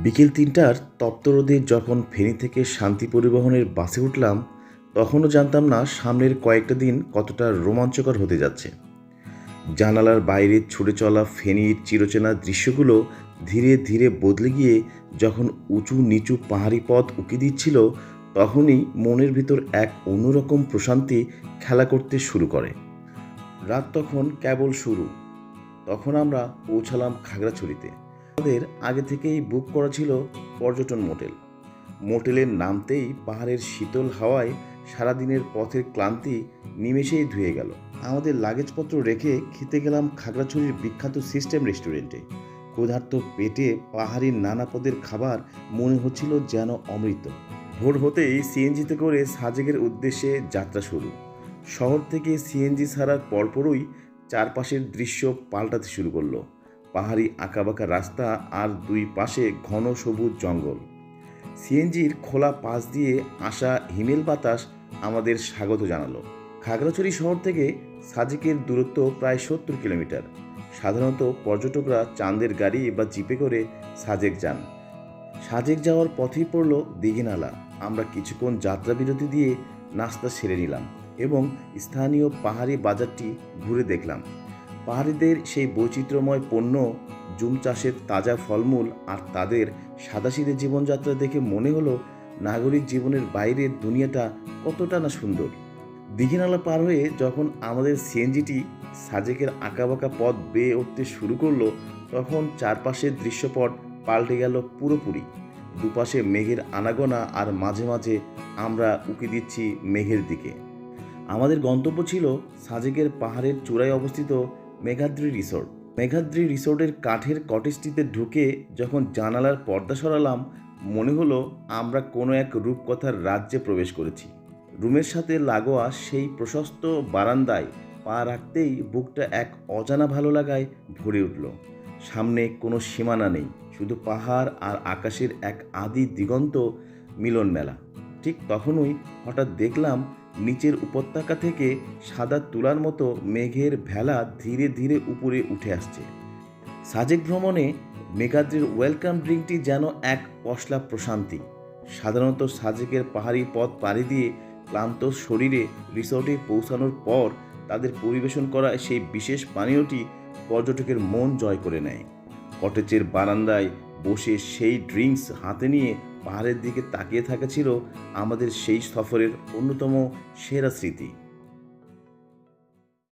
বিকেল ৩টার তপ্ত রোদে যখন ফেনী থেকে শান্তি পরিবহনের বাসে উঠলাম, তখনও জানতাম না সামনের কয়েকটা দিন কতটা রোমাঞ্চকর হতে যাচ্ছে। জানালার বাইরে ছুটে চলা ফেনীর চিরচেনা দৃশ্যগুলো ধীরে ধীরে বদলে গিয়ে যখন উঁচু নিচু পাহাড়ি পথ উঁকি দিচ্ছিল, তখনই মনের ভিতর এক অন্যরকম প্রশান্তি খেলা করতে শুরু করে। রাত তখন কেবল শুরু। তখন আমরা পৌঁছালাম খাগড়াছড়িতে। আমাদের আগে থেকেই বুক করা ছিল পর্যটন মোটেল। মোটেলের নামতেই পাহাড়ের শীতল হাওয়ায় সারাদিনের পথের ক্লান্তি নিমেষেই ধুয়ে গেল। আমাদের লাগেজপত্র রেখে খেতে গেলাম খাগড়াছড়ির বিখ্যাত সিস্টেম রেস্টুরেন্টে। ক্ষুধার্ত পেটে পাহাড়ির নানা পদের খাবার মনে হচ্ছিল যেন অমৃত। ভোর হতেই সিএনজিতে করে সাজেকের উদ্দেশ্যে যাত্রা শুরু। শহর থেকে সিএনজি ছাড়ার পরপরই চারপাশের দৃশ্য পাল্টাতে শুরু করলো। পাহাড়ি আঁকাবাঁকা রাস্তা আর দুই পাশে ঘন সবুজ জঙ্গল। সিএনজির খোলা পাশ দিয়ে আসা হিমেল বাতাস আমাদের স্বাগত জানালো। খাগড়াছড়ি শহর থেকে সাজেকের দূরত্ব প্রায় ৭০ কিলোমিটার। সাধারণত পর্যটকরা চাঁদের গাড়ি বা জিপে করে সাজেক যান। সাজেক যাওয়ার পথেই পড়ল দীঘিনালা। আমরা কিছুক্ষণ যাত্রা বিরতি দিয়ে নাস্তা সেরে নিলাম এবং স্থানীয় পাহাড়ি বাজারটি ঘুরে দেখলাম। পাহাড়িদের সেই বৈচিত্র্যময় পণ্য, জুম চাষের তাজা ফলমূল আর তাদের সাদাসিধে জীবনযাত্রা দেখে মনে হলো নাগরিক জীবনের বাইরের দুনিয়াটা কতটা না সুন্দর। দীঘিনালা পার হয়ে যখন আমাদের সিএনজিটি সাজেকের আঁকাবাঁকা পথ বেয়ে উঠতে শুরু করলো, তখন চারপাশের দৃশ্যপট পাল্টে গেল পুরোপুরি। দুপাশে মেঘের আনাগোনা আর মাঝে মাঝে আমরা উঁকি দিচ্ছি মেঘের দিকে। আমাদের গন্তব্য ছিল সাজেকের পাহাড়ের চূড়ায় অবস্থিত মেঘাদ্রি রিসোর্ট। মেঘাদ্রি রিসোর্টের কাঠের কটেজটিতে ঢুকে যখন জানালার পর্দা সরালাম, মনে হলো আমরা কোনো এক রূপকথার রাজ্যে প্রবেশ করেছি। রুমের সাথে লাগোয়া সেই প্রশস্ত বারান্দায় পা রাখতেই বুকটা এক অজানা ভালো লাগায় ভরে উঠল। সামনে কোনো সীমানা নেই, শুধু পাহাড় আর আকাশের এক আদি দিগন্ত মিলন মেলা। ঠিক তখনই হঠাৎ দেখলাম নিচের উপত্যকা থেকে সাদা তুলার মতো মেঘের ভেলা ধীরে ধীরে উপরে উঠে আসছে। সাজেক ভ্রমণে মেঘাদ্রির ওয়েলকাম ড্রিঙ্কটি যেন এক পশলা প্রশান্তি। সাধারণত সাজেকের পাহাড়ি পথ পাড়ি দিয়ে ক্লান্ত শরীরে রিসোর্টে পৌঁছানোর পর তাদের পরিবেশন করা সেই বিশেষ পানীয়টি পর্যটকের মন জয় করে নেয়। কটেজের বারান্দায় বসে সেই ড্রিঙ্কস হাতে নিয়ে পাহাড়ের দিকে তাকিয়ে থাকা ছিল আমাদের সেই সফরের অন্যতম সেরা স্মৃতি।